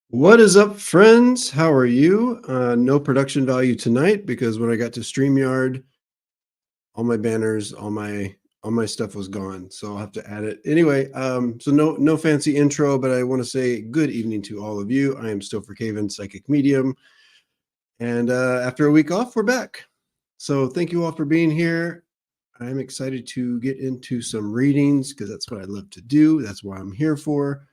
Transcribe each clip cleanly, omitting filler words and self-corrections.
What is up, friends? How are you? No production value tonight because when I got to StreamYard, all my banners, all my stuff was gone. So I'll have to add it. Anyway, so no fancy intro, but I want to say good evening to all of you. I am Stopher Cavins, psychic medium, and after a week off, we're back. So thank you all for being here. I'm excited to get into some readings because that's what I love to do. That's what I'm here for.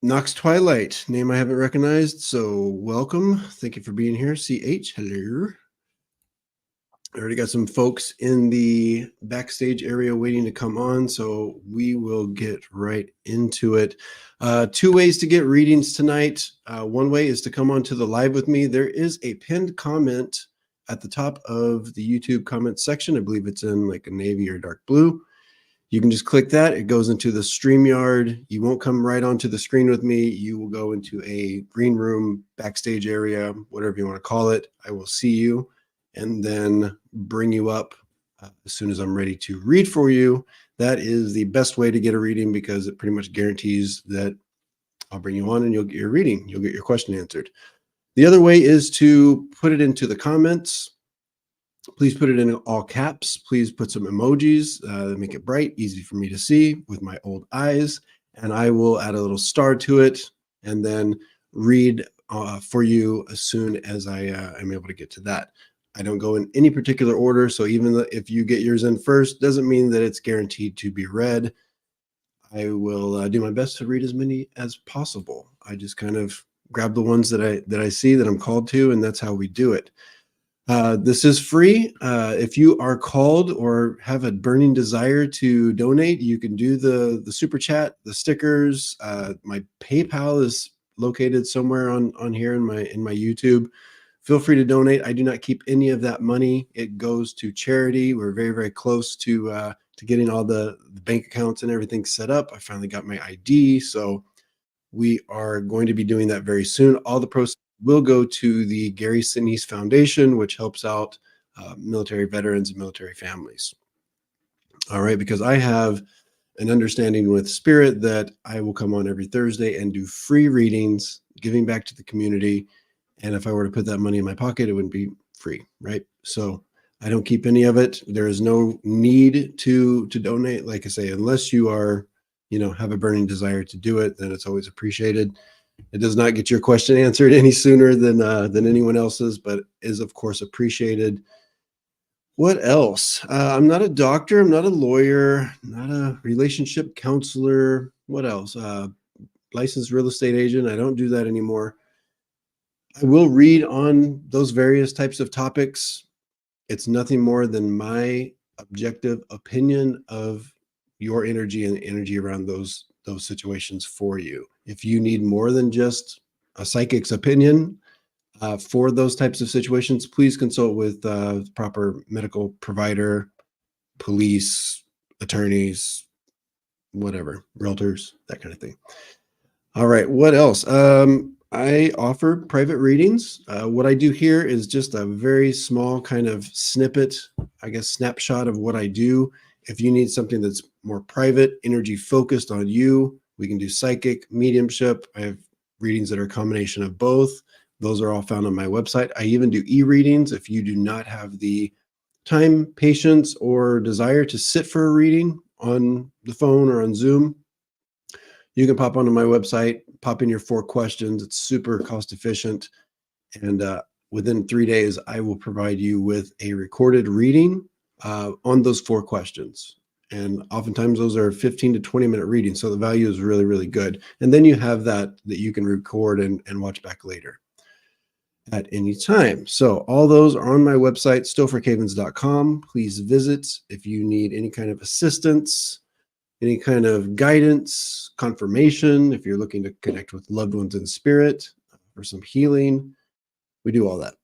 Nox Twilight, name I haven't recognized, so welcome. Thank you for being here. CH, hello. I already got some folks in the backstage area waiting to come on, so we will get right into it. Two ways to get readings tonight. One way is to come on to the live with me. There is a pinned comment at the top of the YouTube comment section. I believe it's in like a navy or dark blue. You can just click that. It goes into the StreamYard. You won't come right onto the screen with me. You will go into a green room, backstage area, whatever you want to call it. I will see you and then bring you up as soon as I'm ready to read for you. That is the best way to get a reading because it pretty much guarantees that I'll bring you on and you'll get your reading. You'll get your question answered. The other way is to put it into the comments. Please put it in all caps. Please put some emojis that make it bright, easy for me to see with my old eyes. And I will add a little star to it and then read for you as soon as I am able to get to that. I don't go in any particular order. So even if you get yours in first, doesn't mean that it's guaranteed to be read. I will do my best to read as many as possible. I just kind of grab the ones that I see that I'm called to, and that's how we do it. This is free. If you are called or have a burning desire to donate, you can do the super chat, the stickers. My PayPal is located somewhere on here in my YouTube. Feel free to donate. I do not keep any of that money. It goes to charity. We're very close to getting all the bank accounts and everything set up. I finally got my ID, so we are going to be doing that very soon. All the proceeds will go to the Gary Sinise Foundation, which helps out military veterans and military families. All right, because I have an understanding with Spirit that I will come on every Thursday and do free readings, giving back to the community. And if I were to put that money in my pocket, it wouldn't be free, right? So I don't keep any of it. There is no need to donate. Like I say, unless you are, have a burning desire to do it, then it's always appreciated. It does not get your question answered any sooner than anyone else's, but is of course appreciated. What else? I'm not a doctor. I'm not a lawyer. Not a relationship counselor. What else? Licensed real estate agent. I don't do that anymore. I will read on those various types of topics. It's nothing more than my objective opinion of your energy and energy around those situations for you. If you need more than just a psychic's opinion for those types of situations, please consult with proper medical provider, police, attorneys, whatever, realtors, that kind of thing. All right, what else? I offer private readings. What I do here is just a very small kind of snippet, I guess, snapshot of what I do. If you need something that's more private, energy focused on you, we can do psychic, mediumship. I have readings that are a combination of both. Those are all found on my website. I even do e-readings. If you do not have the time, patience, or desire to sit for a reading on the phone or on Zoom, you can pop onto my website, pop in your 4 questions. It's super cost efficient. And within 3 days, I will provide you with a recorded reading on those 4 questions. And oftentimes those are 15 to 20 minute readings. So the value is really good. And then you have that you can record and watch back later at any time. So all those are on my website, stophercavins.com. Please visit if you need any kind of assistance, any kind of guidance, confirmation, if you're looking to connect with loved ones in spirit or some healing. We do all that.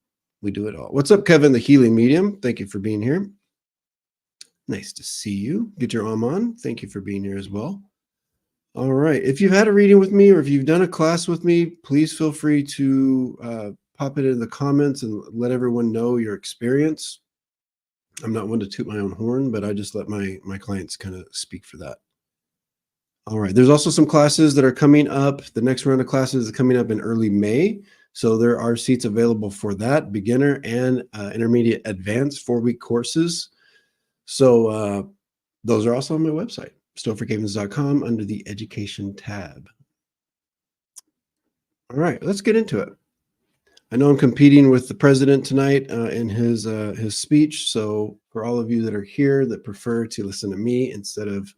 We do it all. What's up, Kevin, the healing medium? Thank you for being here. Nice to see you. Get your arm on. Thank you for being here as well. All right. If you've had a reading with me or if you've done a class with me, please feel free to pop it in the comments and let everyone know your experience. I'm not one to toot my own horn, but I just let my clients kind of speak for that. All right. There's also some classes that are coming up. The next round of classes is coming up in early May. So there are seats available for that, beginner and intermediate advanced 4-week courses. So those are also on my website, stophercavins.com, under the education tab. All right, let's get into it. I know I'm competing with the president tonight in his speech. So for all of you that are here that prefer to listen to me instead of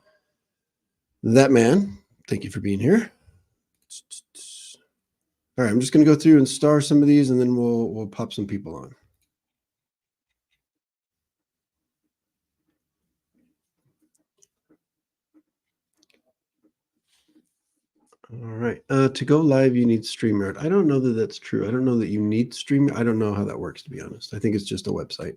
that man, thank you for being here. All right, I'm just going to go through and star some of these, and then we'll pop some people on. All right. To go live, you need StreamYard. I don't know that that's true. I don't know that you need StreamYard. I don't know how that works, to be honest. I think it's just a website.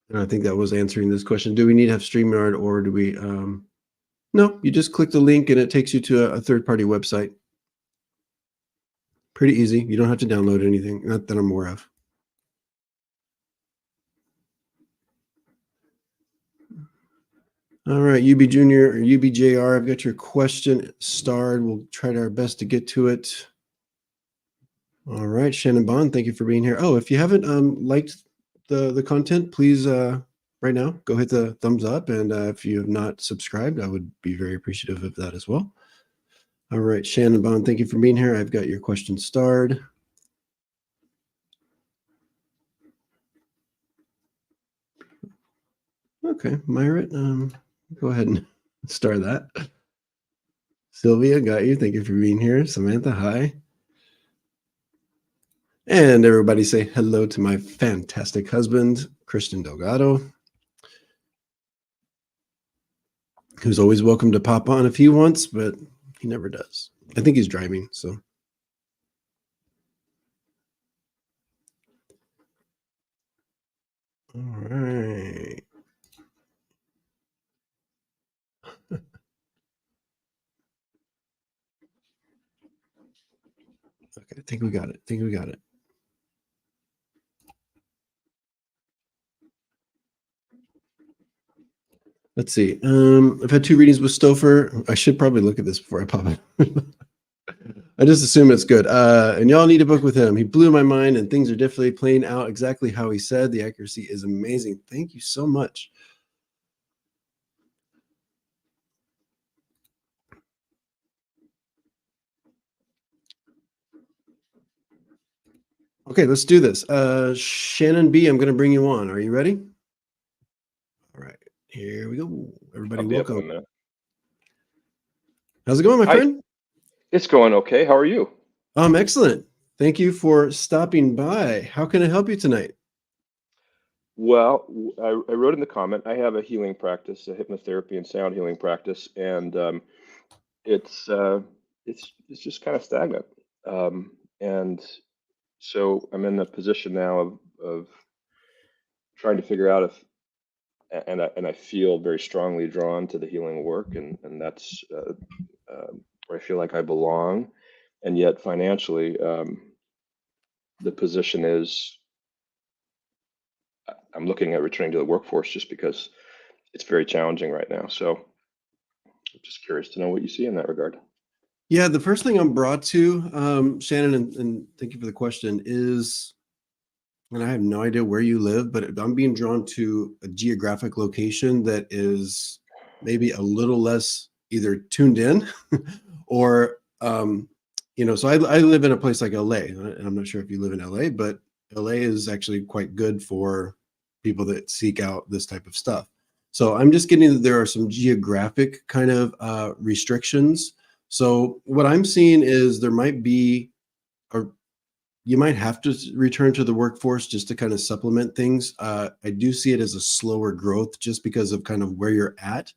And I think that was answering this question. Do we need to have StreamYard, or do we? No, you just click the link and it takes you to a third-party website. Pretty easy. You don't have to download anything, not that I'm aware of. All right, UB Junior or UBJR, I've got your question starred. We'll try our best to get to it. All right, Shannon Bond, thank you for being here. Oh, if you haven't liked the content, please right now go hit the thumbs up, and if you have not subscribed, I would be very appreciative of that as well. All right, Shannon Bond, thank you for being here. I've got your question starred. Okay, Myrit, go ahead and star that. Sylvia, got you. Thank you for being here. Samantha, hi. And everybody say hello to my fantastic husband, Christian Delgado, who's always welcome to pop on if he wants, but he never does. I think he's driving, so. All right. Okay, I think we got it. Let's see. I've had 2 readings with Stopher. I should probably look at this before I pop it. I just assume it's good. And y'all need to book with him. He blew my mind, and things are definitely playing out exactly how he said. The accuracy is amazing. Thank you so much. Okay, let's do this. Shannon B, I'm going to bring you on. Are you ready? All right, here we go. Everybody, welcome. How's it going, my friend? It's going okay. How are you? Excellent. Thank you for stopping by. How can I help you tonight? Well, I wrote in the comment, I have a healing practice, a hypnotherapy and sound healing practice, and it's just kind of stagnant. And so I'm in a position now of trying to figure out if, and I feel very strongly drawn to the healing work, and that's where I feel like I belong, and yet financially, the position is I'm looking at returning to the workforce just because it's very challenging right now. So I'm just curious to know what you see in that regard. Yeah, the first thing I'm brought to, Shannon, and thank you for the question, is, and I have no idea where you live, but I'm being drawn to a geographic location that is maybe a little less either tuned in or, so I live in a place like LA, and I'm not sure if you live in LA, but LA is actually quite good for people that seek out this type of stuff. So I'm just getting that there are some geographic kind of restrictions. So what I'm seeing is there might be, or you might have to return to the workforce just to kind of supplement things. I do see it as a slower growth just because of kind of where you're at.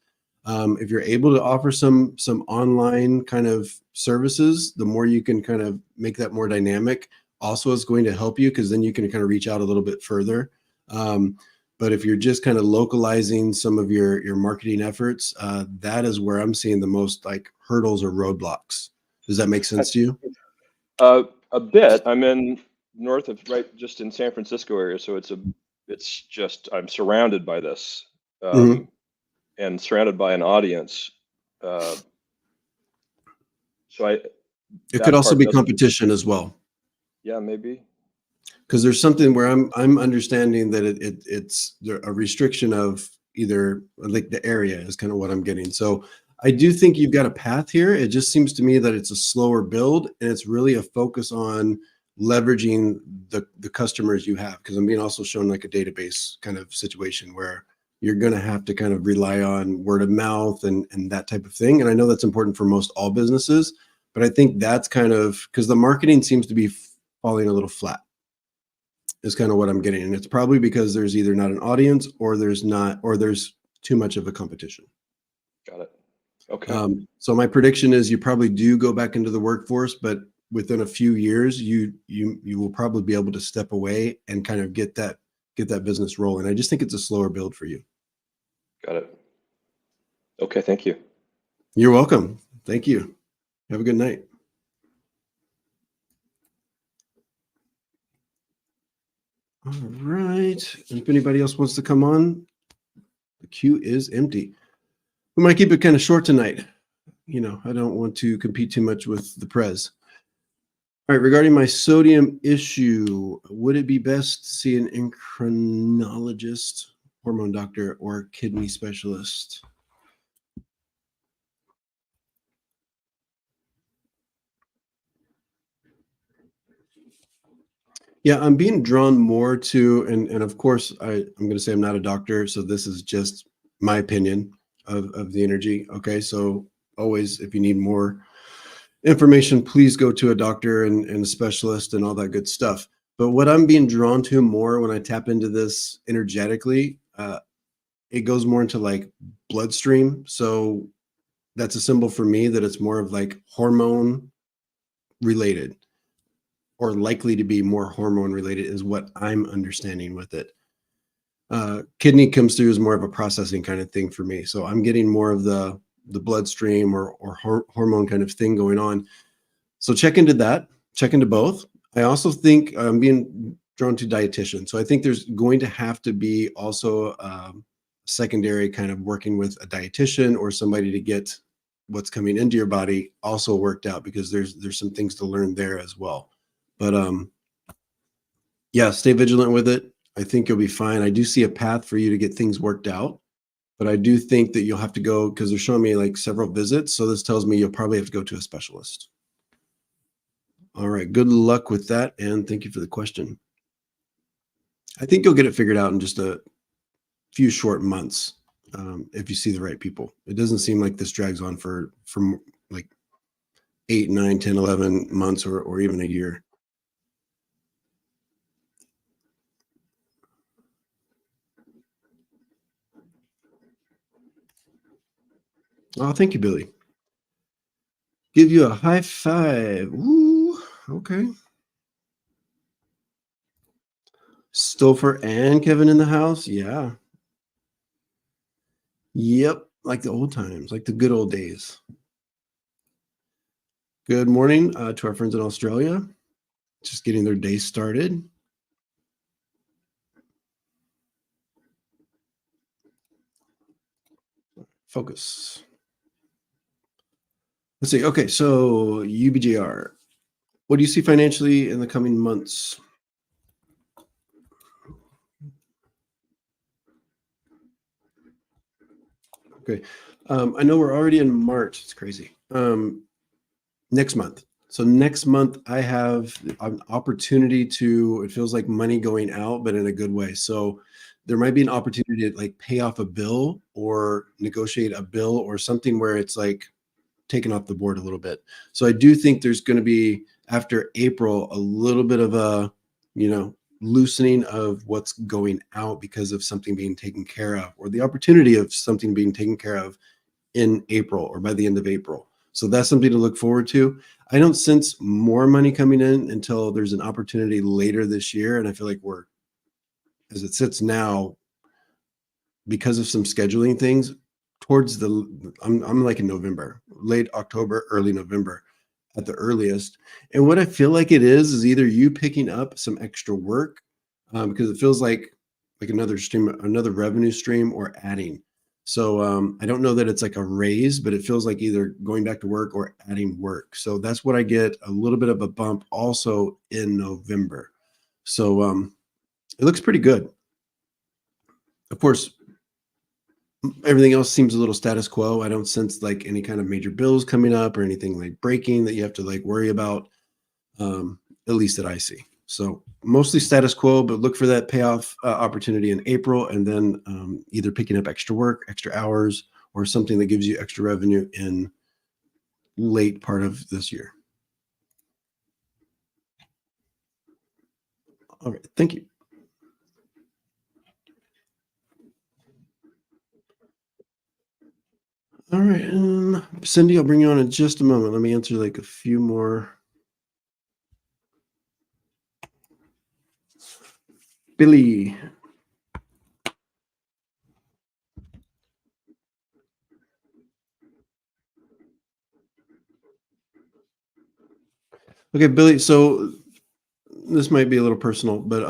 If you're able to offer some online kind of services, the more you can kind of make that more dynamic also is going to help you, because then you can kind of reach out a little bit further. But if you're just kind of localizing some of your marketing efforts, that is where I'm seeing the most like hurdles or roadblocks. Does that make sense to you? A bit. I'm in north of, right, just in San Francisco area, so it's it's just I'm surrounded by this, Mhm. and surrounded by an audience. Uh, so I It could that also part be doesn't. competition as well. Yeah, maybe. Because there's something where I'm understanding that it's a restriction of either like the area is kind of what I'm getting. So I do think you've got a path here. It just seems to me that it's a slower build and it's really a focus on leveraging the customers you have. Because I'm being also shown like a database kind of situation where you're going to have to kind of rely on word of mouth and that type of thing. And I know that's important for most all businesses, but I think that's kind of because the marketing seems to be falling a little flat is kind of what I'm getting. And it's probably because there's either not an audience or there's too much of a competition. Got it. Okay. So my prediction is you probably do go back into the workforce, but within a few years, you will probably be able to step away and kind of get that business rolling. I just think it's a slower build for you. Got it. Okay. Thank you. You're welcome. Thank you. Have a good night. All right. And if anybody else wants to come on, the queue is empty. We might keep it kind of short tonight. I don't want to compete too much with the Prez. All right, regarding my sodium issue, would it be best to see an endocrinologist, hormone doctor, or kidney specialist? Yeah, I'm being drawn more to, and of course, I'm going to say I'm not a doctor, so this is just my opinion of the energy. Okay, so always, if you need more information, please go to a doctor and a specialist and all that good stuff. But what I'm being drawn to more when I tap into this energetically, it goes more into like bloodstream. So that's a symbol for me that it's more of like hormone related or likely to be more hormone related is what I'm understanding with it. Kidney comes through as more of a processing kind of thing for me. So I'm getting more of the bloodstream or hormone kind of thing going on. So check into that, check into both. I also think I'm being drawn to dietitian. So I think there's going to have to be also secondary kind of working with a dietitian or somebody to get what's coming into your body also worked out because there's some things to learn there as well. But yeah, stay vigilant with it. I think you'll be fine. I do see a path for you to get things worked out, but I do think that you'll have to go because they're showing me like several visits. So this tells me you'll probably have to go to a specialist. All right. Good luck with that. And thank you for the question. I think you'll get it figured out in just a few short months if you see the right people. It doesn't seem like this drags on for like 8, 9, 10, 11 months or even a year. Oh, thank you, Billy. Give you a high five. Woo. Okay. Stopher and Kevin in the house. Yeah. Yep. Like the old times, like the good old days. Good morning to our friends in Australia. Just getting their day started. Focus. Let's see. Okay. So UBJR. What do you see financially in the coming months? Okay. I know we're already in March. It's crazy. Next month. So next month I have an opportunity to, it feels like money going out, but in a good way. So there might be an opportunity to like pay off a bill or negotiate a bill or something where it's like taken off the board a little bit. So I do think there's going to be after April, a little bit of a, loosening of what's going out because of something being taken care of or the opportunity of something being taken care of in April or by the end of April. So that's something to look forward to. I don't sense more money coming in until there's an opportunity later this year. And I feel like we're, as it sits now, because of some scheduling things towards I'm like in November, late October, early November at the earliest. And what I feel like it is either you picking up some extra work because it feels like like another revenue stream, or adding. So I don't know that it's like a raise, but it feels like either going back to work or adding work. So that's what I get a little bit of a bump also in November. So it looks pretty good. Of course, everything else seems a little status quo. I don't sense like any kind of major bills coming up or anything like breaking that you have to like worry about, at least that I see. So mostly status quo, but look for that payoff opportunity in April, and then either picking up extra work, extra hours, or something that gives you extra revenue in late part of this year. All right, thank you. All right, Cindy, I'll bring you on in just a moment. Let me answer like a few more. Billy. Okay, Billy, so this might be a little personal, but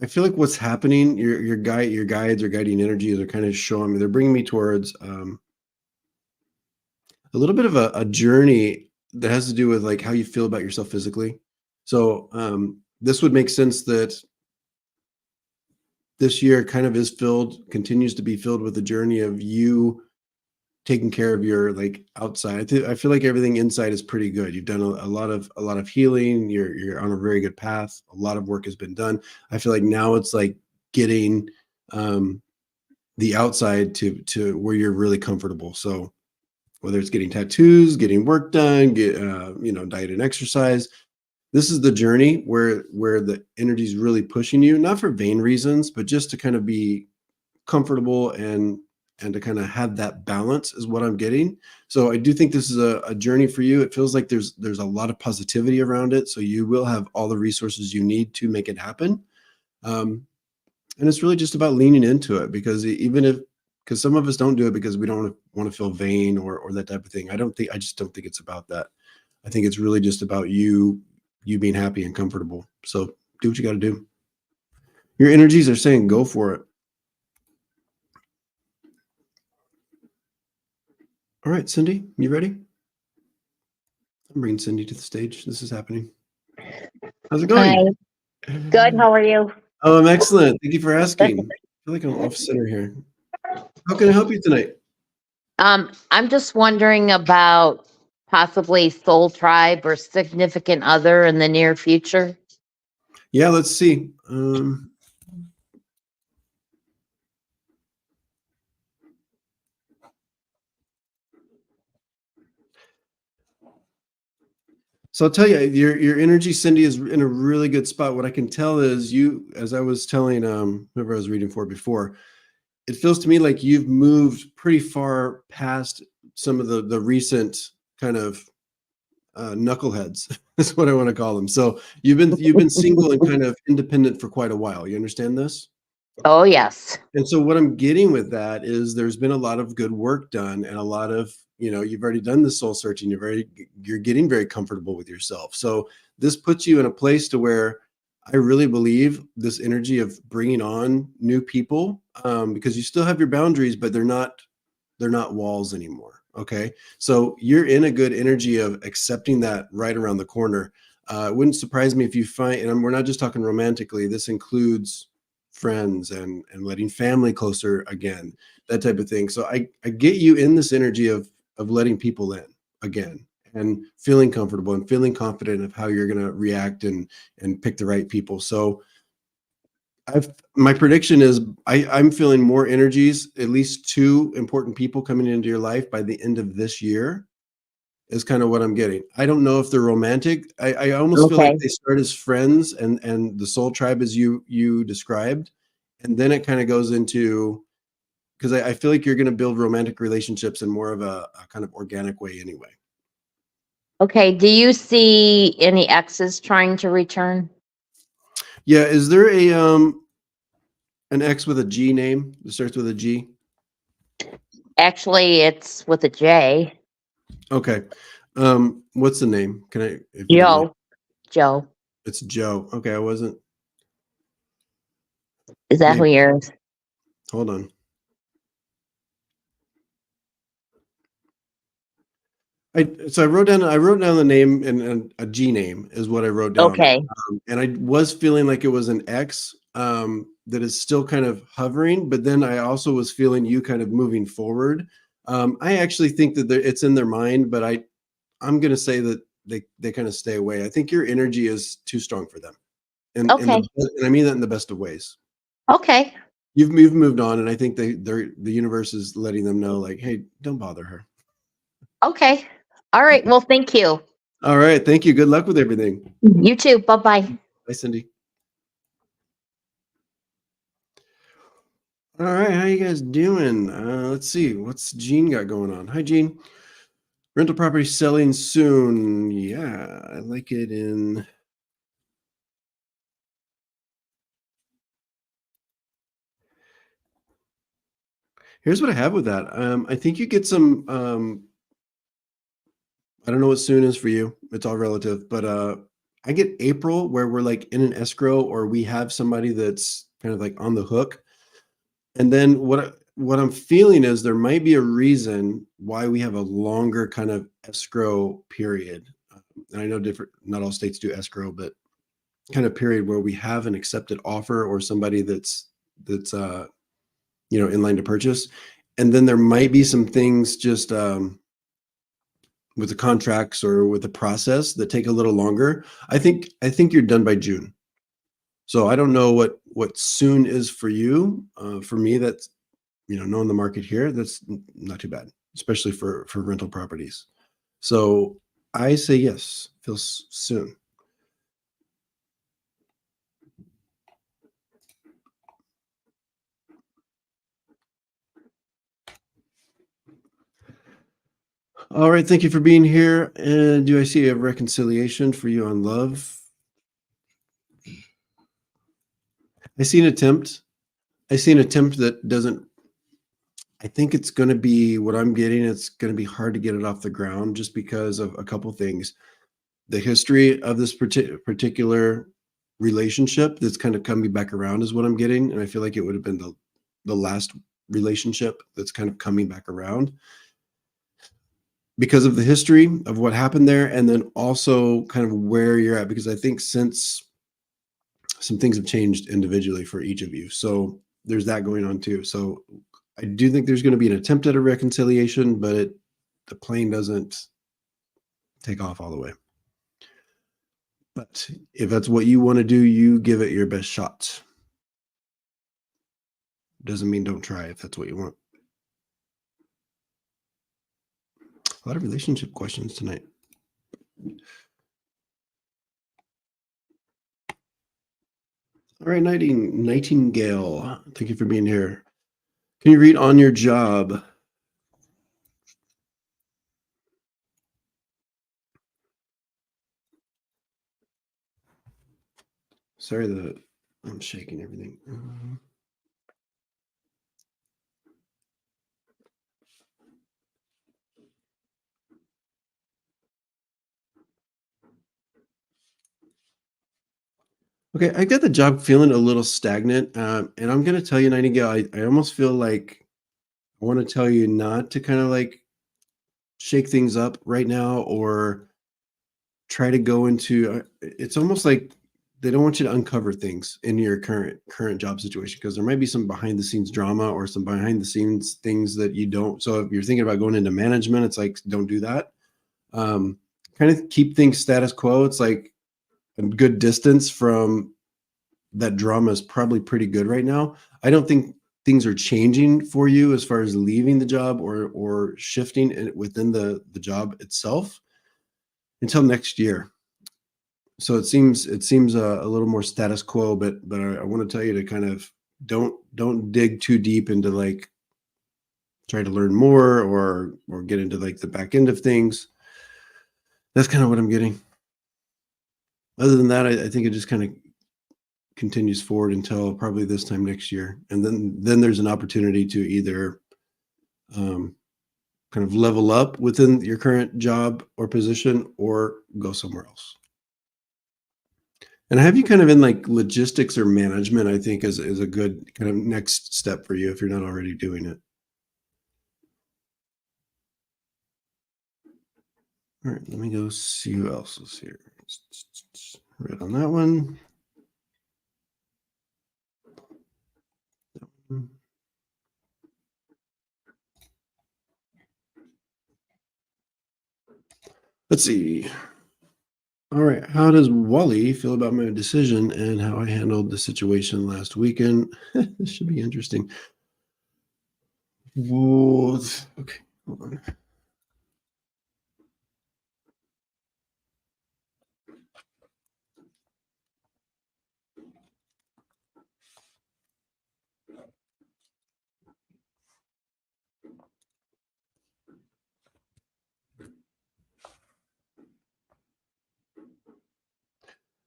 I feel like what's happening, your guides or guiding energies are kind of showing me, they're bringing me towards a little bit of a journey that has to do with like how you feel about yourself physically. So this would make sense that this year kind of continues to be filled with the journey of you taking care of your like outside. I feel like everything inside is pretty good. You've done a lot of healing. You're on a very good path. A lot of work has been done. I feel like now it's like getting the outside to where you're really comfortable. So whether it's getting tattoos, getting work done, diet and exercise, this is the journey where the energy is really pushing you, not for vain reasons, but just to kind of be comfortable and to kind of have that balance is what I'm getting. So I do think this is a journey for you. It feels like there's a lot of positivity around it. So you will have all the resources you need to make it happen. And it's really just about leaning into it, because because some of us don't do it because we don't want to feel vain or that type of thing. I just don't think it's about that. I think it's really just about you being happy and comfortable. So do what you got to do. Your energies are saying go for it. All right, Cindy, you ready? I'm bringing Cindy to the stage. This is happening. How's it going? Hi. Good. How are you? Oh, I'm excellent. Thank you for asking. I feel like I'm off center here. How can I help you tonight? I'm just wondering about possibly soul tribe or significant other in the near future. Yeah, let's see. So I'll tell you, your energy, Cindy, is in a really good spot. What I can tell is you, as I was telling whoever I was reading for before, it feels to me like you've moved pretty far past some of the recent kind of knuckleheads. That's what I want to call them. So you've been single and kind of independent for quite a while. You understand this? Oh, yes. And so what I'm getting with that is there's been a lot of good work done, and a lot of, you've already done the soul searching. You're getting very comfortable with yourself. So this puts you in a place to where I really believe this energy of bringing on new people, because you still have your boundaries, but they're not walls anymore. Okay. So you're in a good energy of accepting that right around the corner. It wouldn't surprise me if you find, and we're not just talking romantically, this includes friends and letting family closer again, that type of thing. So I get you in this energy of letting people in again and feeling comfortable and feeling confident of how you're going to react and pick the right people. So my prediction is I'm feeling more energies, at least 2 important people coming into your life by the end of this year is kind of what I'm getting. I don't know if they're romantic. I almost feel like Okay. they start as friends and the soul tribe as you described. And then it kind of goes into, because I feel like you're going to build romantic relationships in more of a kind of organic way anyway. Okay. Do you see any exes trying to return? Yeah. Is there an X with a G name that starts with a G? Actually, it's with a J. Okay. What's the name? Can I, if you don't mind? Joe. Joe. It's Joe. Okay, I wasn't. Is that who Maybe. yours? Hold on. I wrote down the name, and a G name is what I wrote down. Okay. And I was feeling like it was an X that is still kind of hovering, but then I also was feeling you kind of moving forward. I actually think that it's in their mind, but I'm going to say that they kind of stay away. I think your energy is too strong for them, and Okay. and I mean that in the best of ways. Okay. You've moved on, and I think the universe is letting them know, like, hey, don't bother her. Okay. All right. Well, thank you. All right, thank you. Good luck with everything. You too. Bye-bye. Bye, Cindy. All right, how you guys doing? Let's see, what's Gene got going on? Hi, Gene. Rental property selling soon. Yeah, I like it in. Here's what I have with that. I think you get some. I don't know what soon is for you. It's all relative, but I get April where we're like in an escrow, or we have somebody that's kind of like on the hook. And then what I'm feeling is there might be a reason why we have a longer kind of escrow period. And I know not all states do escrow, but kind of period where we have an accepted offer or somebody that's in line to purchase. And then there might be some things just with the contracts or with the process that take a little longer. I think you're done by June. So I don't know what soon is for you. For me, that's knowing the market here, that's not too bad, especially for rental properties. So I say yes, feels soon. All right, thank you for being here. And do I see a reconciliation for you on love? I see an attempt. That doesn't. I think it's going to be what I'm getting. It's going to be hard to get it off the ground just because of a couple things. The history of this particular relationship that's kind of coming back around is what I'm getting, and I feel like it would have been the last relationship that's kind of coming back around because of the history of what happened there, and then also kind of where you're at, because I think since some things have changed individually for each of you, so there's that going on too. So I do think there's going to be an attempt at a reconciliation, but the plane doesn't take off all the way. But if that's what you want to do, you give it your best shot. Doesn't mean don't try if that's what you want. A lot of relationship questions tonight. All right, Nightingale, thank you for being here. Can you read on your job? Sorry that I'm shaking everything. Okay, I got the job feeling a little stagnant, and I'm going to tell you, Nightingale, I almost feel like I want to tell you not to kind of like shake things up right now or try to go into. It's almost like they don't want you to uncover things in your current job situation, because there might be some behind the scenes drama or some behind the scenes things that you don't. So if you're thinking about going into management, it's like, don't do that. Kind of keep things status quo. It's like a good distance from that drama is probably pretty good right now. I don't think things are changing for you as far as leaving the job or shifting within the job itself until next year. So it seems a little more status quo, but I want to tell you to kind of don't dig too deep into like try to learn more or get into like the back end of things. That's kind of what I'm getting. Other than that, I think it just kind of continues forward until probably this time next year, and then there's an opportunity to either kind of level up within your current job or position or go somewhere else. And I have you kind of in like logistics or management, I think is a good kind of next step for you if you're not already doing it. All right, let me go see who else is here. Right on that one. Let's see. All right, how does Wally feel about my decision and how I handled the situation last weekend? This should be interesting. Whoa, okay, hold on.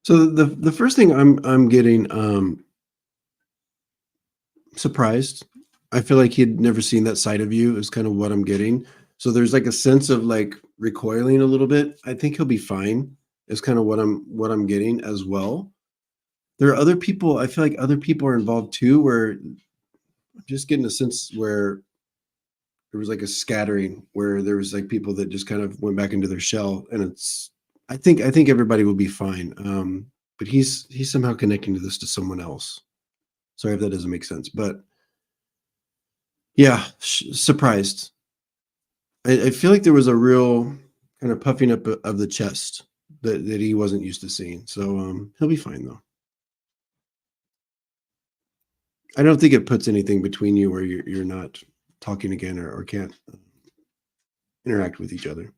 So the first thing I'm getting surprised. I feel like he'd never seen that side of you is kind of what I'm getting. So there's like a sense of like recoiling a little bit. I think he'll be fine. Is kind of what I'm getting as well. There are other people, I feel like other people are involved too, where I'm just getting a sense where there was like a scattering where there was like people that just kind of went back into their shell, and I think everybody will be fine. But he's somehow connecting to this to someone else. Sorry if that doesn't make sense, but yeah, surprised. I feel like there was a real kind of puffing up of the chest that he wasn't used to seeing. So he'll be fine though. I don't think it puts anything between you where you're not talking again or can't interact with each other.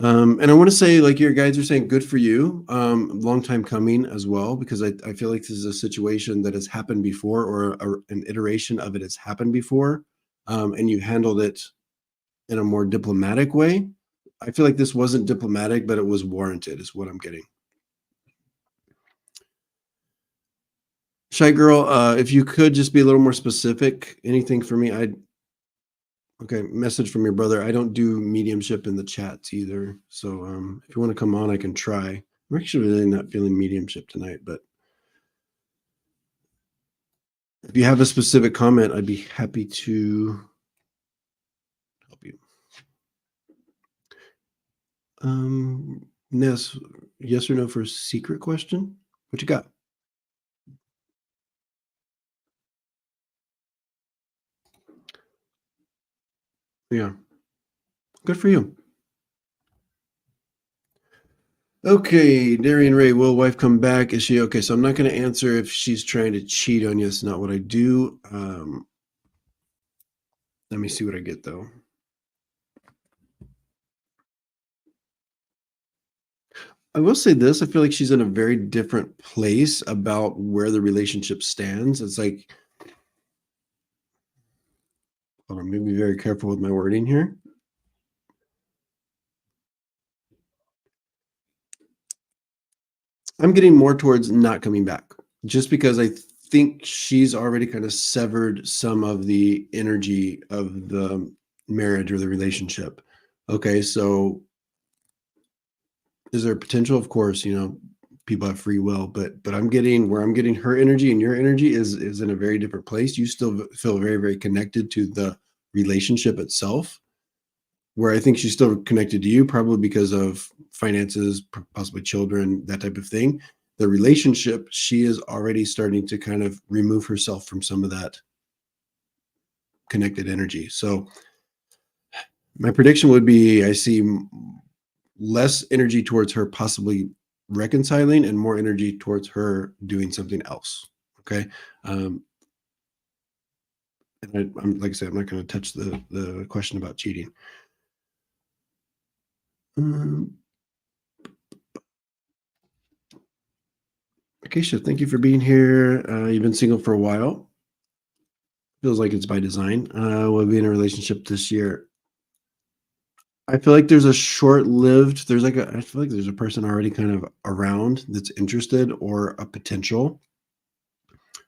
And I want to say, like your guides are saying, good for you. Long time coming as well, because I feel like this is a situation that has happened before, or an iteration of it has happened before, and you handled it in a more diplomatic way. I feel like this wasn't diplomatic, but it was warranted, is what I'm getting. Shy girl, if you could just be a little more specific, anything for me, okay, message from your brother. I don't do mediumship in the chats either. So if you want to come on, I can try. I'm actually really not feeling mediumship tonight, but if you have a specific comment, I'd be happy to help you. Ness, yes or no for a secret question? What you got? Yeah, good for you. Okay, Darian Ray, will wife come back? Is she okay? So I'm not going to answer if she's trying to cheat on you. It's not what I do. Let me see what I get though. I will say this, I feel like she's in a very different place about where the relationship stands. It's like, hold on, I'm going to be very careful with my wording here. I'm getting more towards not coming back, just because I think she's already kind of severed some of the energy of the marriage or the relationship. Okay, so is there potential? Of course, people have free will, but I'm getting her energy, and your energy is in a very different place. You still feel very, very connected to the relationship itself, where I think she's still connected to you, probably because of finances, possibly children, that type of thing. The relationship, she is already starting to kind of remove herself from some of that connected energy. So my prediction would be, I see less energy towards her possibly reconciling and more energy towards her doing something else. Okay. And I'm like I said, I'm not going to touch the question about cheating. Acacia, thank you for being here. You've been single for a while. Feels like it's by design. We'll be in a relationship this year. I feel like there's a short-lived, I feel like there's a person already kind of around that's interested, or a potential.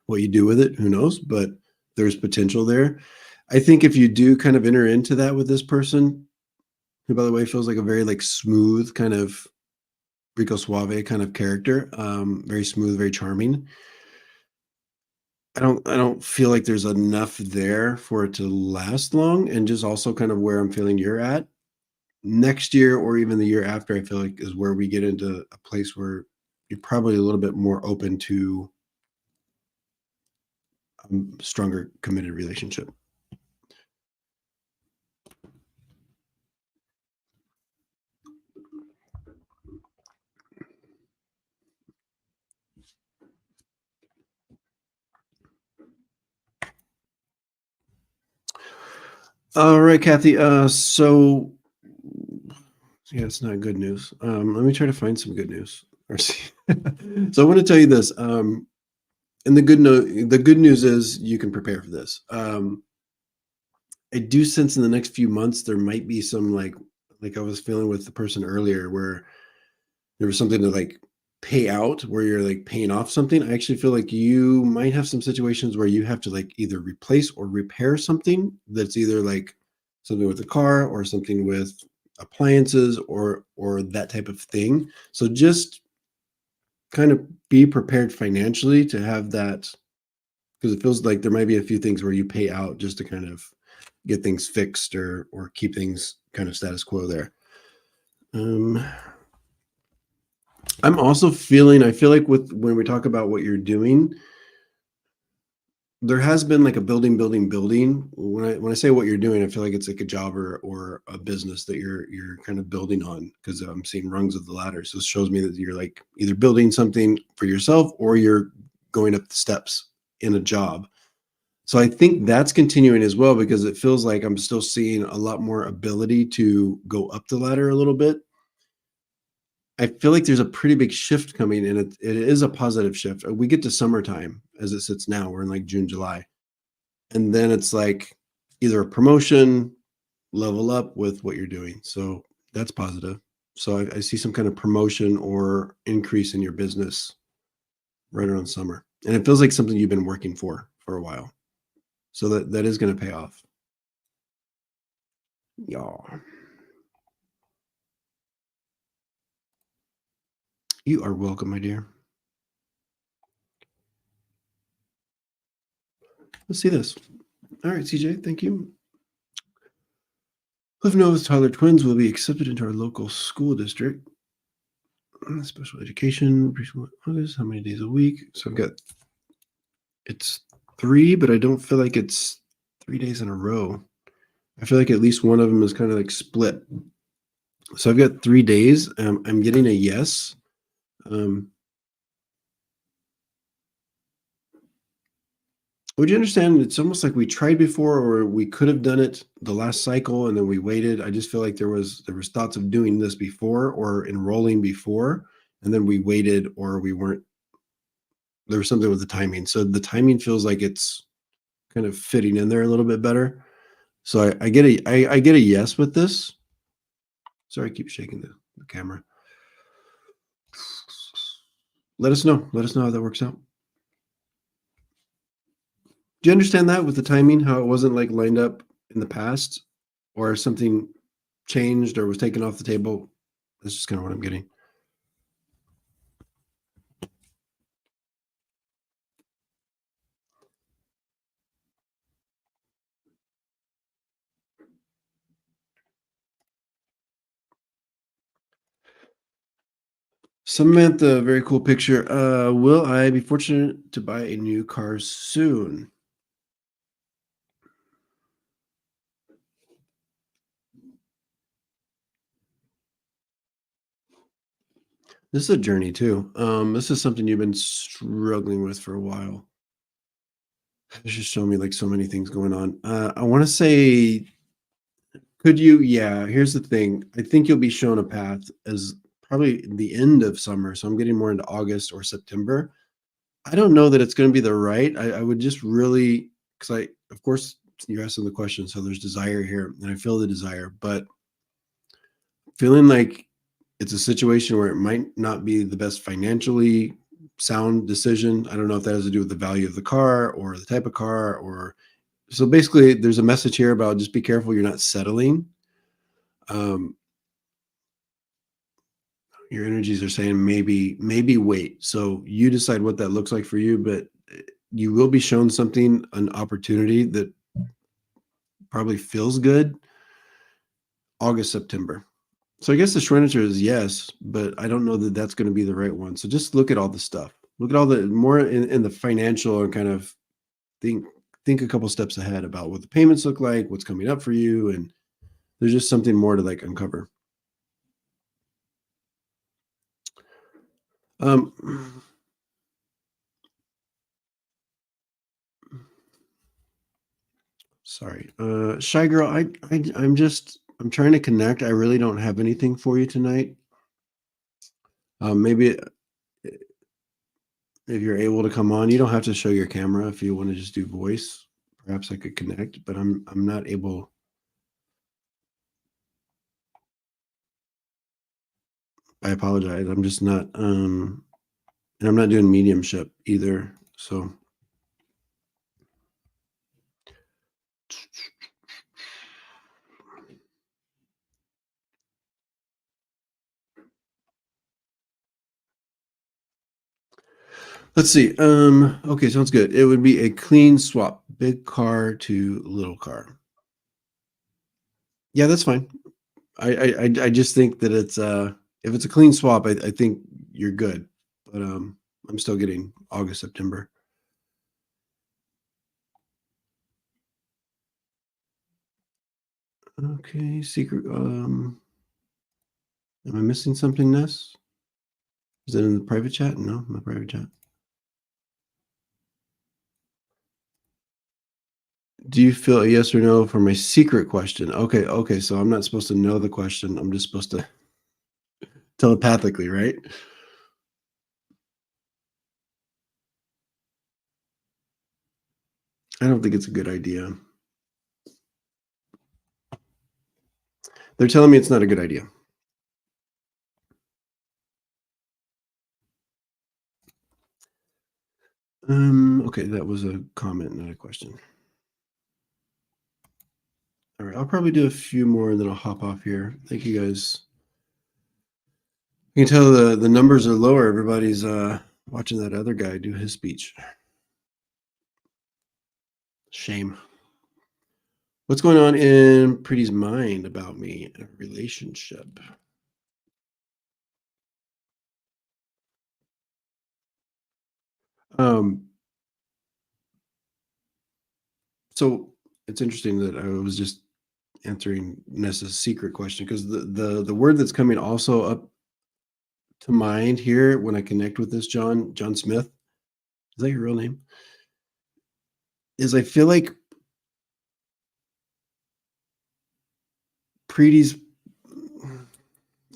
What you do with it, who knows? But there's potential there. I think if you do kind of enter into that with this person, who by the way feels like a very like smooth kind of Rico Suave kind of character. Very smooth, very charming. I don't feel like there's enough there for it to last long, and just also kind of where I'm feeling you're at. Next year or even the year after, I feel like is where we get into a place where you're probably a little bit more open to a stronger committed relationship. All right, Kathy. So yeah, it's not good news. Let me try to find some good news. Or see. So I want to tell you this. And the good news is you can prepare for this. I do sense in the next few months there might be some like I was feeling with the person earlier where there was something to like pay out where you're like paying off something. I actually feel like you might have some situations where you have to like either replace or repair something that's either like something with the car or something with appliances or that type of thing. So just kind of be prepared financially to have that, because it feels like there might be a few things where you pay out just to kind of get things fixed or keep things kind of status quo there. I'm also feeling, I feel like when we talk about what you're doing, there has been like a building. When I say what you're doing, I feel like it's like a job or a business that you're kind of building on, because I'm seeing rungs of the ladder. So this shows me that you're like either building something for yourself or you're going up the steps in a job. So I think that's continuing as well, because it feels like I'm still seeing a lot more ability to go up the ladder a little bit. I feel like there's a pretty big shift coming, and it is a positive shift. We get to summertime as it sits now. We're in like June, July. And then it's like either a promotion, level up with what you're doing. So that's positive. So I see some kind of promotion or increase in your business right around summer. And it feels like something you've been working for a while. So that is going to pay off. Yeah. You are welcome, my dear. Let's see this. All right, CJ, thank you. Cliff Nova's toddler twins will be accepted into our local school district. Special education, preschool, August, how many days a week? So I've got, it's 3, but I don't feel like it's 3 days in a row. I feel like at least one of them is kind of like split. So I've got 3 days. I'm getting a yes. Would you understand? It's almost like we tried before, or we could have done it the last cycle and then we waited. I just feel like there was thoughts of doing this before or enrolling before, and then we waited, or we weren't. There was something with the timing. So the timing feels like it's kind of fitting in there a little bit better. So I get a yes with this. Sorry, I keep shaking the camera. Let us know. Let us know how that works out. Do you understand that with the timing, how it wasn't like lined up in the past, or something changed or was taken off the table? That's just kind of what I'm getting. Samantha, very cool picture. Will I be fortunate to buy a new car soon? This is a journey too. This is something you've been struggling with for a while. It's just showing me like so many things going on. I want to say, could you? Yeah, here's the thing. I think you'll be shown a path as probably the end of summer. So I'm getting more into August or September. I don't know that it's going to be the right. I would just really, because of course, you're asking the question. So there's desire here, and I feel the desire, but feeling like it's a situation where it might not be the best financially sound decision. I don't know if that has to do with the value of the car or the type of car, or so basically there's a message here about just be careful you're not settling. Your energies are saying maybe wait. So you decide what that looks like for you, but you will be shown something, an opportunity that probably feels good August, September. So I guess the short answer is yes, but I don't know that that's going to be the right one. So just look at all the stuff. Look at all the more in the financial and kind of think a couple steps ahead about what the payments look like, what's coming up for you, and there's just something more to like uncover. Sorry, shy girl. I'm trying to connect. I really don't have anything for you tonight. Maybe if you're able to come on, you don't have to show your camera if you want to just do voice. Perhaps I could connect, but I'm not able. I apologize. I'm just not and I'm not doing mediumship either. So let's see. Okay, sounds good. It would be a clean swap, big car to little car. Yeah, that's fine. I just think that it's if it's a clean swap, I think you're good. But I'm still getting August, September. Okay, secret. Am I missing something, Ness? Is that in the private chat? No, my private chat. Do you feel a yes or no for my secret question? Okay. So I'm not supposed to know the question. I'm just supposed to telepathically, right? I don't think it's a good idea. They're telling me it's not a good idea. Okay, that was a comment, not a question. All right, I'll probably do a few more and then I'll hop off here. Thank you guys. You can tell the numbers are lower. Everybody's watching that other guy do his speech. Shame. What's going on in Pretty's mind about me in a relationship? So it's interesting that I was just answering Nessa's secret question because the word that's coming also up to mind here when I connect with this John Smith, is that your real name? Is I feel like Preeti's,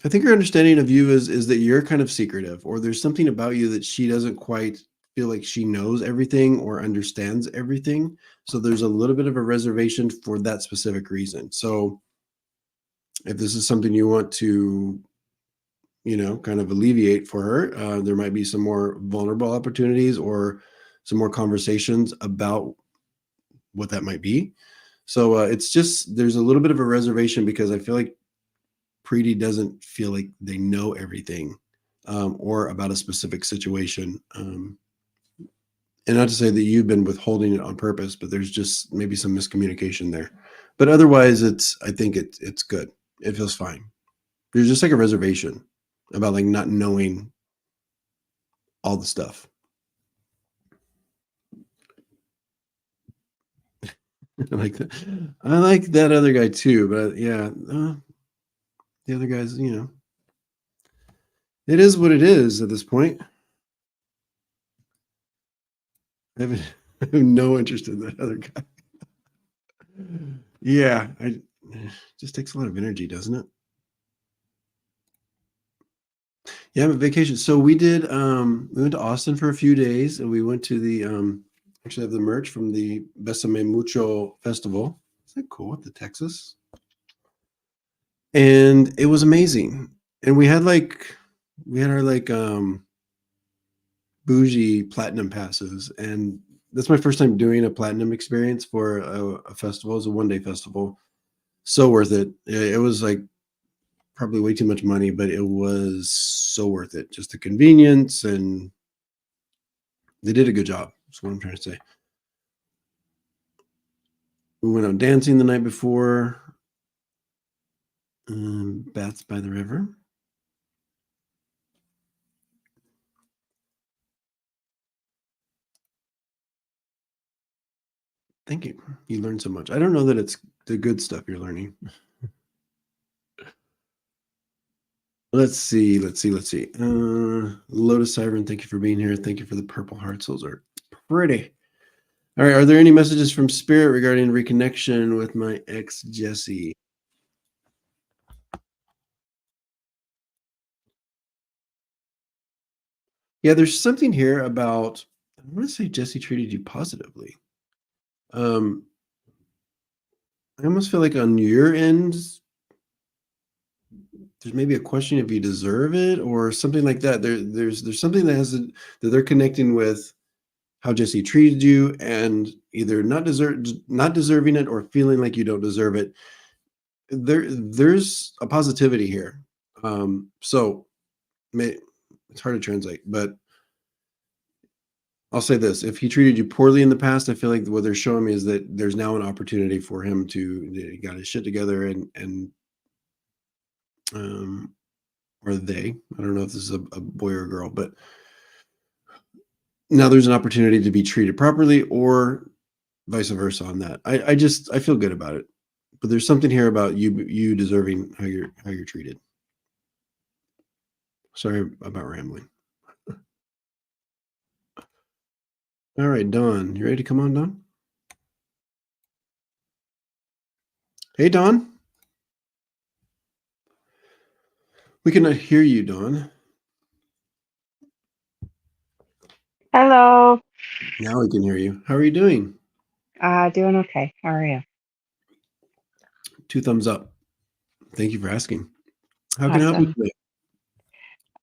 I think her understanding of you is that you're kind of secretive, or there's something about you that she doesn't quite feel like she knows everything or understands everything. So there's a little bit of a reservation for that specific reason. So if this is something you want to, kind of alleviate for her, there might be some more vulnerable opportunities or some more conversations about what that might be. So it's just, there's a little bit of a reservation because I feel like Preety doesn't feel like they know everything or about a specific situation. And not to say that you've been withholding it on purpose, but there's just maybe some miscommunication there. But otherwise, I think it's good. It feels fine. There's just like a reservation about like not knowing all the stuff. I like that. I like that other guy too, but yeah, the other guys, it is what it is at this point. I have no interest in that other guy. Yeah, it just takes a lot of energy, doesn't it? Yeah, I'm on vacation. So we did we went to Austin for a few days and we went to the actually have the merch from the Besame Mucho festival. Is that cool? The Texas. And it was amazing. And we had our bougie platinum passes, and that's my first time doing a platinum experience for a festival. It was a one-day festival. So worth it. It was like probably way too much money, but it was so worth it. Just the convenience, and they did a good job. That's what I'm trying to say. We went out dancing the night before. Baths by the river. Thank you. You learned so much. I don't know that it's the good stuff you're learning. Let's see. Lotus Siren, thank you for being here. Thank you for the purple hearts. Those are pretty. All right. Are there any messages from Spirit regarding reconnection with my ex, Jesse? Yeah, there's something here about, I want to say Jesse treated you positively. I almost feel like on your end, there's maybe a question if you deserve it or something like that. There's something that they're connecting with how Jesse treated you, and either not deserving it or feeling like you don't deserve it. There's a positivity here. So it's hard to translate, but I'll say this: if he treated you poorly in the past, I feel like what they're showing me is that there's now an opportunity for him to he got his shit together, and or they. I don't know if this is a boy or a girl, but now there's an opportunity to be treated properly, or vice versa on that. I feel good about it, but there's something here about you deserving how you're treated. Sorry about rambling. All right, Dawn, you ready to come on, Dawn? Hey, Dawn. We cannot hear you, Dawn. Hello. Now we can hear you. How are you doing? Doing okay. How are you? 2 thumbs up. Thank you for asking. How can I help you Awesome. today?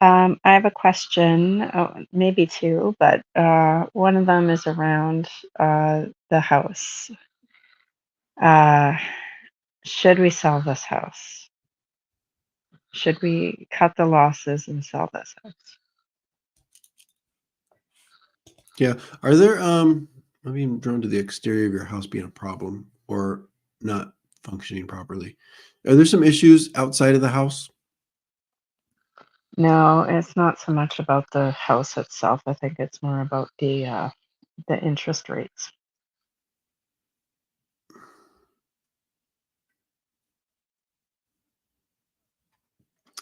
I have a question, maybe two, but one of them is around the house. Should we sell this house? Should we cut the losses and sell this house? Yeah. Are there I'm being drawn to the exterior of your house being a problem or not functioning properly? Are there some issues outside of the house? No, it's not so much about the house itself. I think it's more about the interest rates.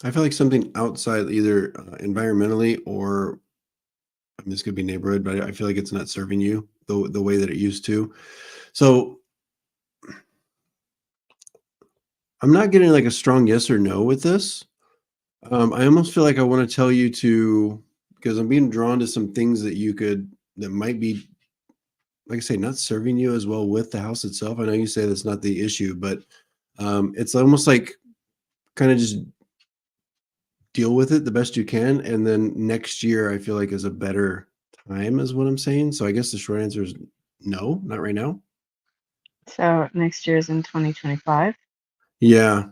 I feel like something outside, either environmentally or this could be neighborhood, but I feel like it's not serving you the way that it used to. So I'm not getting like a strong yes or no with this. I almost feel like I want to tell you to, because I'm being drawn to some things that might be, like I say, not serving you as well with the house itself. I know you say that's not the issue, but it's almost like kind of just deal with it the best you can. And then next year, I feel like is a better time, is what I'm saying. So I guess the short answer is no, not right now. So next year is in 2025. Yeah.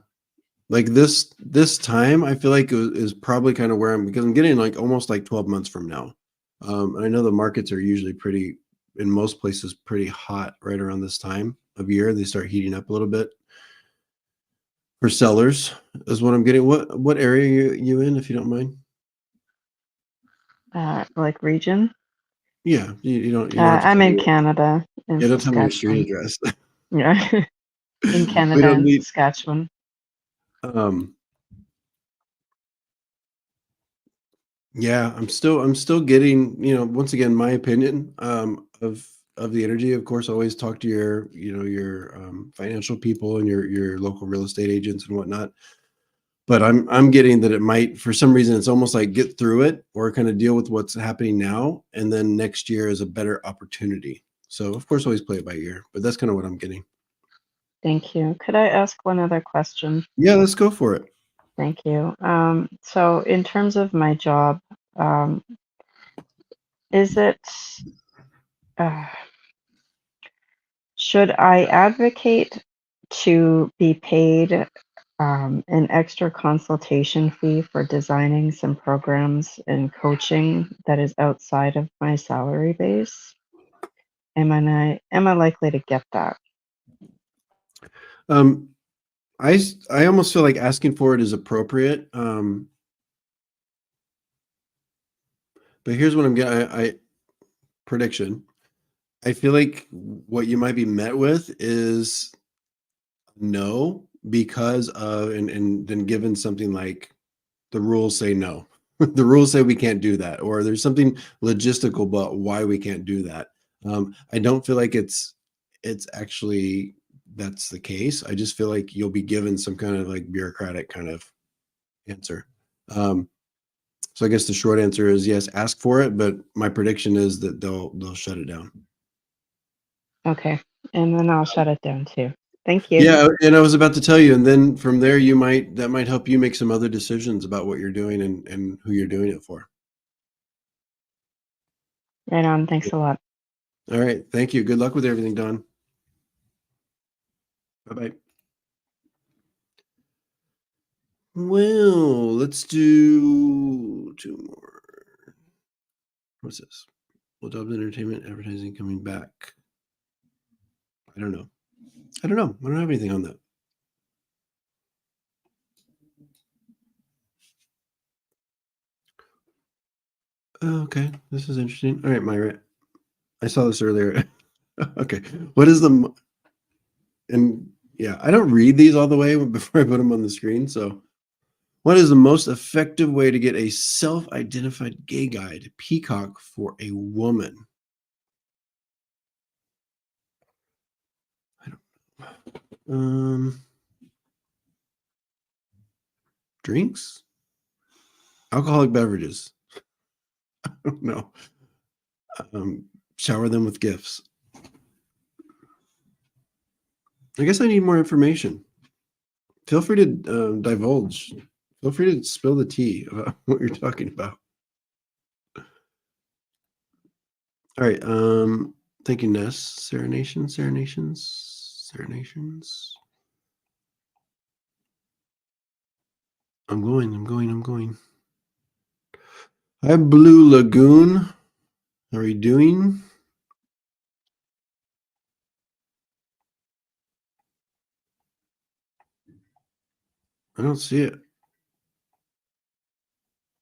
Like this time, I feel like is probably kind of where because I'm getting like almost like 12 months from now. And I know the markets are usually in most places, pretty hot right around this time of year. They start heating up a little bit for sellers, is what I'm getting. What area are you in, if you don't mind? Like region. Yeah, you don't have to I'm tell in me. Canada, in Yeah, don't tell me your street Saskatchewan. address. Yeah, in We Canada don't and need. Saskatchewan. Um, Yeah, I'm still getting, once again, my opinion of the energy. Of course, always talk to your financial people and your local real estate agents and whatnot. But I'm getting that it might, for some reason, it's almost like get through it or kind of deal with what's happening now, and then next year is a better opportunity. So of course, always play it by ear, but that's kind of what I'm getting. Thank you. Could I ask one other question? Yeah, let's go for it. Thank you. So in terms of my job, um, is it, uh, should I advocate to be paid an extra consultation fee for designing some programs and coaching that is outside of my salary base. Am I likely to get that? I almost feel like asking for it is appropriate. But here's what I'm getting. I prediction. I feel like what you might be met with is no, because of and then given something like the rules say no. The rules say we can't do that, or there's something logistical about why we can't do that. I don't feel like it's actually that's the case. I just feel like you'll be given some kind of like bureaucratic kind of answer. So I guess the short answer is yes, ask for it, but my prediction is that they'll shut it down. Okay. And then I'll shut it down too. Thank you. Yeah, and I was about to tell you, and then from there that might help you make some other decisions about what you're doing and who you're doing it for. Right on. Thanks a lot. All right, thank you. Good luck with everything, Don. Bye-bye. Well, let's do 2 more. What's this? Will jobs, entertainment, advertising coming back? I don't know. I don't have anything on that. Okay, this is interesting. All right, Myra. I saw this earlier. Okay, what is the and yeah, I don't read these all the way before I put them on the screen. So, what is the most effective way to get a self-identified gay guy to peacock for a woman? I don't. Drinks, alcoholic beverages. I don't know. Shower them with gifts. I guess I need more information. Feel free to divulge. Feel free to spill the tea about what you're talking about. All right. Thank you, Ness. Serenations. I'm going. Hi, Blue Lagoon. How are you doing? I don't see it.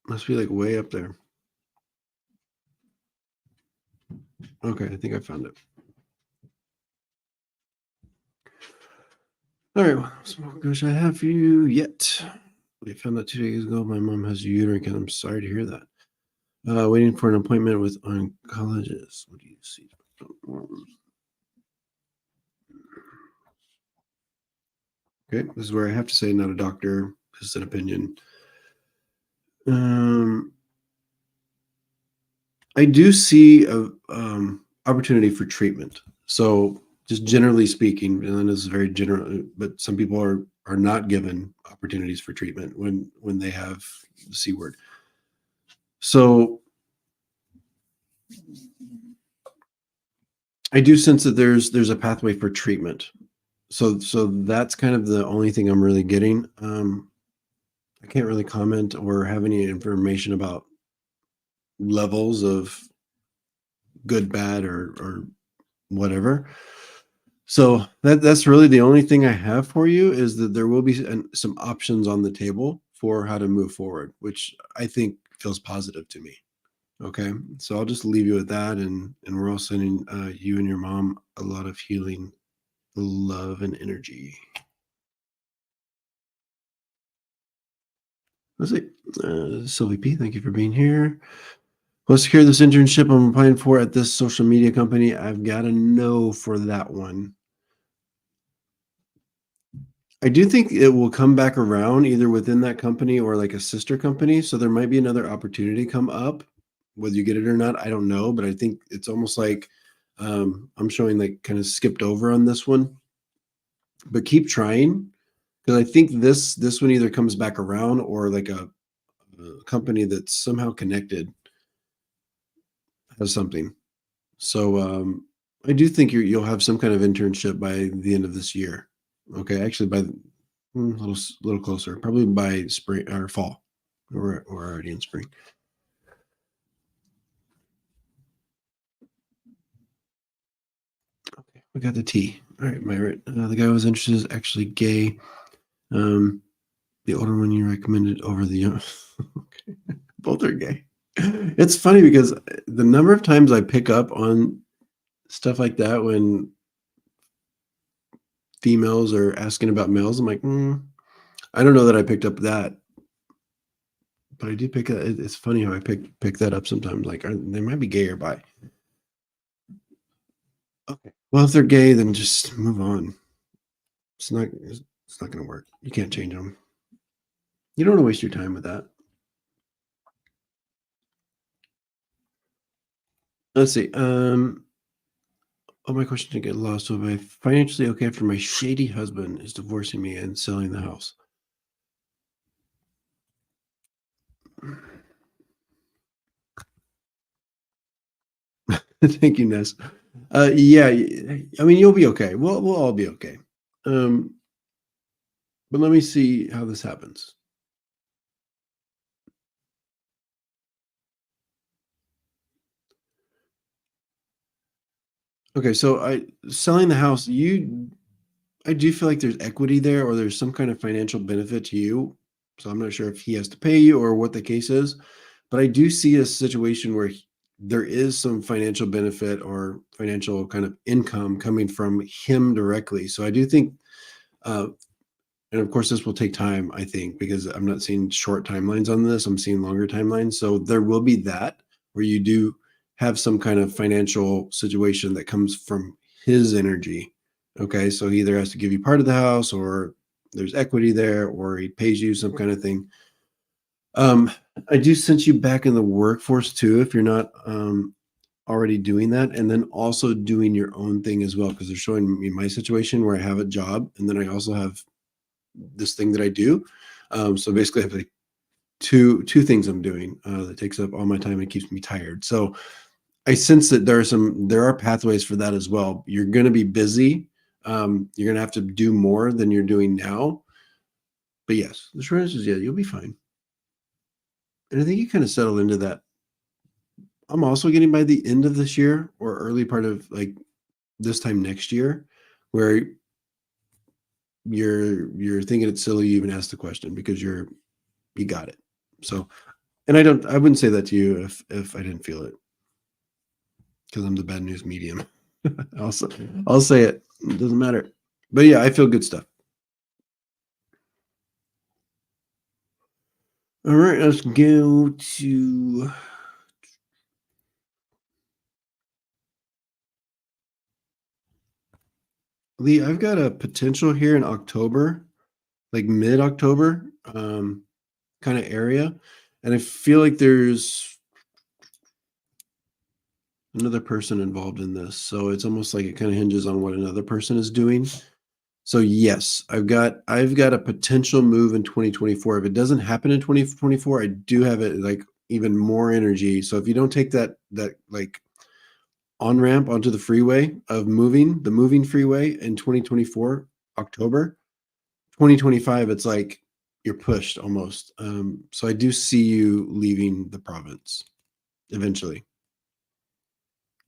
Must be like way up there. Okay, I think I found it. All right, what gosh I have for you yet? We found that 2 days ago. My mom has a uterine cancer. I'm sorry to hear that. Waiting for an appointment with oncologist. What do you see? Okay, this is where I have to say not a doctor, just an opinion. I do see a opportunity for treatment. So just generally speaking, and this is very general, but some people are not given opportunities for treatment when they have the C word. So I do sense that there's a pathway for treatment. So that's kind of the only thing I'm really getting. I can't really comment or have any information about levels of good, bad, or whatever. So that's really the only thing I have for you is that there will be some options on the table for how to move forward, which I think feels positive to me. Okay, so I'll just leave you with that, and we're all sending you and your mom a lot of healing, love, and energy. Let's see, Sylvie P, thank you for being here. Let's secure this internship I'm applying for at this social media company. I've got a no for that one. I do think it will come back around either within that company or like a sister company. So there might be another opportunity come up. Whether you get it or not, I don't know. But I think it's almost like I'm showing like kind of skipped over on this one. But keep trying, because I think this one either comes back around or like a company that's somehow connected has something. So I do think you'll have some kind of internship by the end of this year. Okay, actually by A little closer, probably by spring or fall. We're already in spring. Okay, we got the T. All right, Myra. The guy who was interested is actually gay. The older one you recommended over the young. Okay. Both are gay. It's funny because the number of times I pick up on stuff like that when females are asking about males, I'm like, I don't know that I picked up that, but I do pick that. It's funny how I pick that up sometimes. Like, they might be gay or bi. Okay. Well, if they're gay, then just move on. It's not going to work. You can't change them. You don't want to waste your time with that. Let's see. Oh, my question didn't get lost. So am I financially okay after my shady husband is divorcing me and selling the house? Thank you, Ness. Yeah, I mean, you'll be okay. We'll all be okay. But let me see how this happens. Okay, so selling the house, I do feel like there's equity there, or there's some kind of financial benefit to you. So I'm not sure if he has to pay you or what the case is, but I do see a situation where there is some financial benefit or financial kind of income coming from him directly. So I do think, and of course, this will take time, I think, because I'm not seeing short timelines on this. I'm seeing longer timelines. So there will be that where you do have some kind of financial situation that comes from his energy. Okay. So he either has to give you part of the house, or there's equity there, or he pays you some kind of thing. I do sense you back in the workforce too, if you're not already doing that, and then also doing your own thing as well, because they're showing me my situation where I have a job and then I also have this thing that I do. So basically I have like two things I'm doing that takes up all my time and keeps me tired. So I sense that there are pathways for that as well. You're going to be busy. You're going to have to do more than you're doing now. But yes, the short answer is yeah, you'll be fine. And I think you kind of settle into that. I'm also getting by the end of this year or early part of like this time next year, where you're thinking it's silly you even asked the question because you got it. So, and I wouldn't say that to you if I didn't feel it, because I'm the bad news medium. I'll say it. It doesn't matter. But yeah, I feel good stuff. All right, let's go to Lee. I've got a potential here in October, like mid-October, kind of area, and I feel like there's another person involved in this. So it's almost like it kind of hinges on what another person is doing. So yes, I've got a potential move in 2024. If it doesn't happen in 2024, I do have it like even more energy. So if you don't take that like on ramp onto the freeway of the moving freeway in 2024 October, 2025, it's like you're pushed almost. So I do see you leaving the province eventually.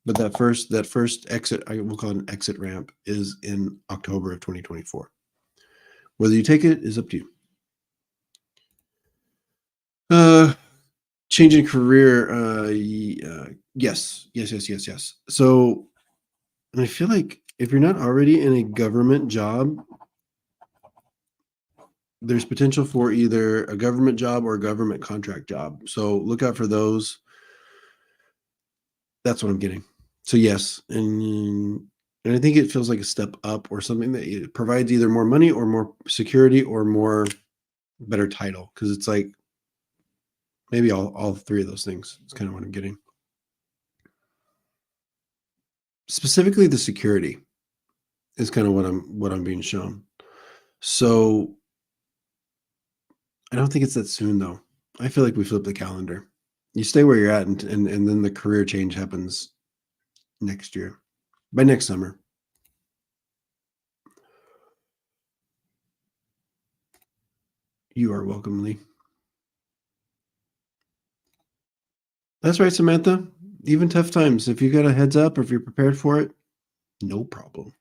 But that first exit, I will call it an exit ramp, is in October of 2024. Whether you take it is up to you. Changing career, yes. So, and I feel like if you're not already in a government job, there's potential for either a government job or a government contract job. So look out for those. That's what I'm getting. So yes, and I think it feels like a step up or something that it provides either more money or more security or more better title, because it's like maybe all three of those things. It's kind of what I'm getting. Specifically, the security is kind of what I'm being shown. So I don't think it's that soon though. I feel like we flip the calendar. You stay where you're at, and then the career change happens next year, by next summer. You are welcome, Lee. That's right, Samantha. Even tough times, if you got a heads up or if you're prepared for it, no problem.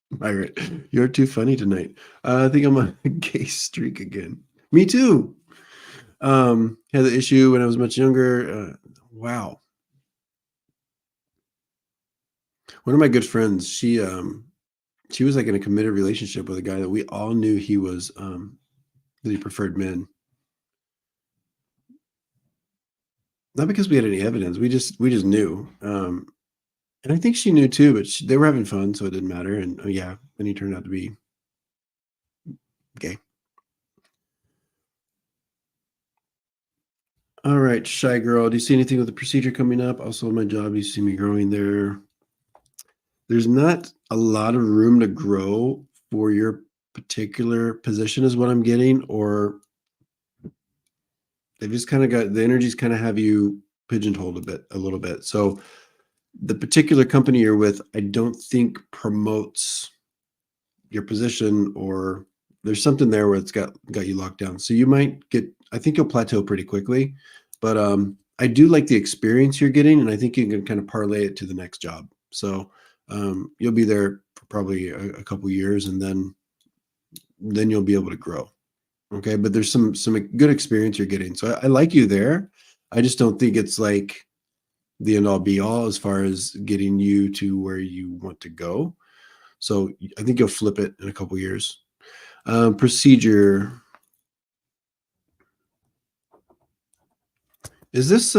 Myra, you're too funny tonight. I think I'm on a gay streak again. Me too. Had the issue when I was much younger. Wow. One of my good friends, she was like in a committed relationship with a guy that we all knew he was that he preferred men. Not because we had any evidence. We just knew. And I think she knew too, but they were having fun, so it didn't matter. And yeah, then he turned out to be gay. All right, shy girl. Do you see anything with the procedure coming up? Also, my job, you see me growing there. There's not a lot of room to grow for your particular position, is what I'm getting, or they've just kind of got the energies kind of have you pigeonholed a little bit. So the particular company you're with, I don't think promotes your position, or there's something there where it's got you locked down. So you might I think you'll plateau pretty quickly, but I do like the experience you're getting, and I think you can kind of parlay it to the next job. So you'll be there for probably a couple years, and then you'll be able to grow. Okay, but there's some good experience you're getting. So I like you there. I just don't think it's like the end all be all as far as getting you to where you want to go. So I think you'll flip it in a couple years. Procedure. Is this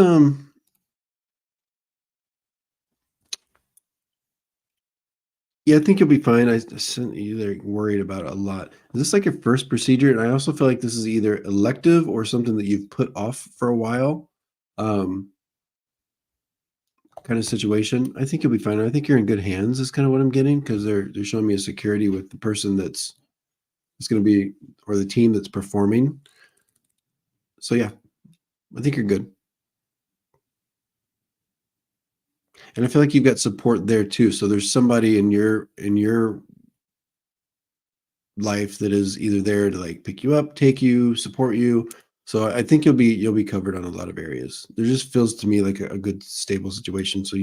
yeah, I think you'll be fine. I sent you there worried about it a lot. Is this like your first procedure? And I also feel like this is either elective or something that you've put off for a while. Kind of situation. I think you'll be fine. I think you're in good hands is kind of what I'm getting, because they're showing me a security with the person that's going to be, or the team that's performing. So yeah, I think you're good. And I feel like you've got support there too. So there's somebody in your life that is either there to like pick you up, take you, support you. So I think you'll be covered on a lot of areas. There just feels to me like a good stable situation. So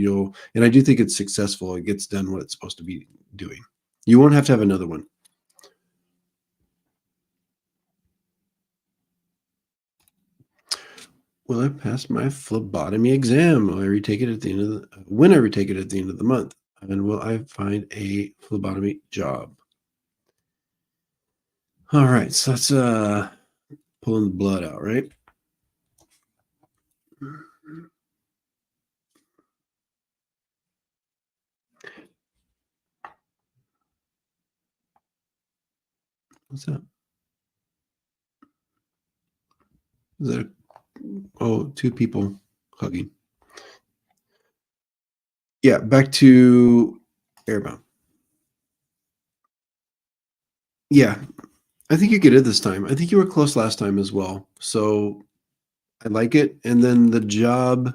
and I do think it's successful. It gets done what it's supposed to be doing. You won't have to have another one. Will I pass my phlebotomy exam? Will I retake it at the end of when I retake it at the end of the month? And will I find a phlebotomy job? All right, so that's pulling the blood out, right? What's that? Is that two people hugging? Yeah, back to airbound. Yeah, I think you get it this time. I think you were close last time as well. So I like it. And then the job,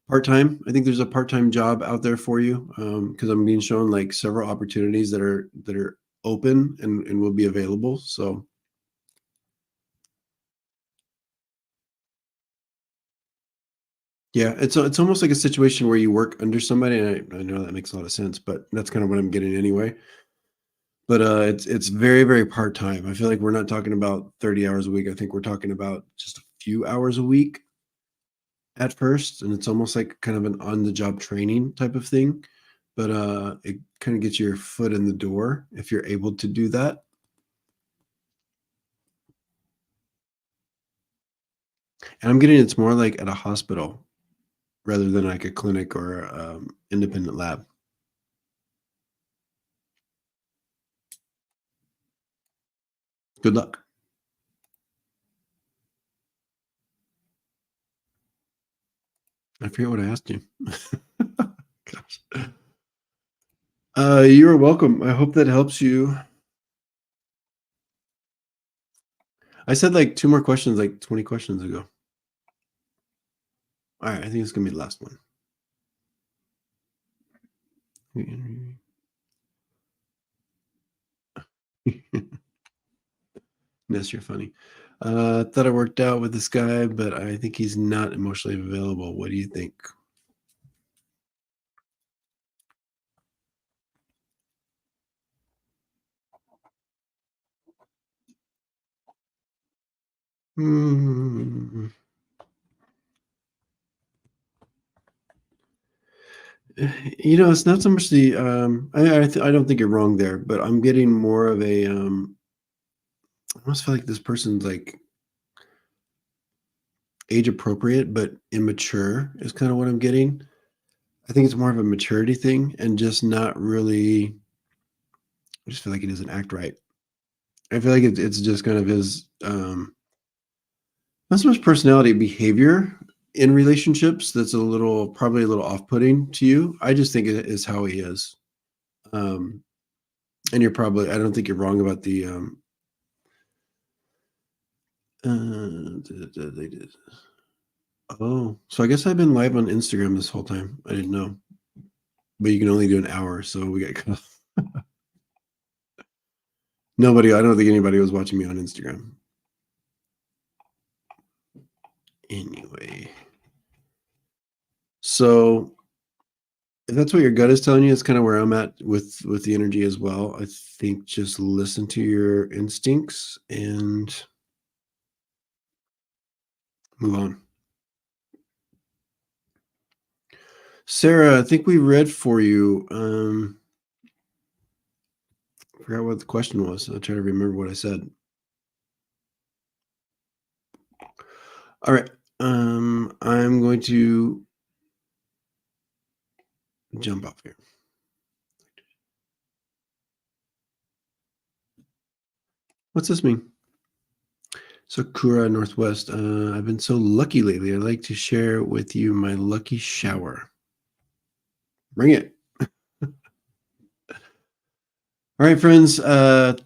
part-time. I think there's a part-time job out there for you, because I'm being shown like several opportunities that are open and will be available. So yeah, it's almost like a situation where you work under somebody, and I know that makes a lot of sense, but that's kind of what I'm getting anyway. But it's very, very part-time. I feel like we're not talking about 30 hours a week. I think we're talking about just a few hours a week at first, and it's almost like kind of an on-the-job training type of thing. But it kind of gets your foot in the door if you're able to do that. And I'm getting it's more like at a hospital rather than like a clinic or independent lab. Good luck. I forget what I asked you. Gosh. You're welcome. I hope that helps you. I said like 2 more questions, like 20 questions ago. All right, I think it's gonna be the last one. Dennis, you're funny. Thought it worked out with this guy, but I think he's not emotionally available. What do you think? Hmm. You know, it's not so much the I don't think you're wrong there, but I'm getting more of a I almost feel like this person's like age appropriate but immature is kind of what I'm getting. I think it's more of a maturity thing and just not really. I just feel like he doesn't act right. I feel like it's just kind of his not so much personality, behavior in relationships that's probably a little off-putting to you. I just think it is how he is. And I don't think you're wrong about the they did. Oh, so I guess I've been live on Instagram this whole time. I didn't know. But you can only do an hour, so we got cut off. I don't think anybody was watching me on Instagram. Anyway. So if that's what your gut is telling you, it's kind of where I'm at with the energy as well. I think just listen to your instincts and move on. Sarah, I think we read for you. I forgot what the question was. I'll try to remember what I said. All right. I'm going to jump off here. What's this mean? Sakura Northwest. I've been so lucky lately. I'd like to share with you my lucky shower. Bring it. All right, friends.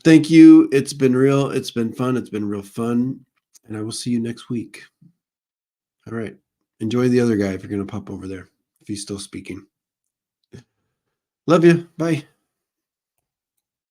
Thank you. It's been real. It's been fun. It's been real fun. And I will see you next week. All right. Enjoy the other guy if you're going to pop over there, if he's still speaking. Love you. Bye.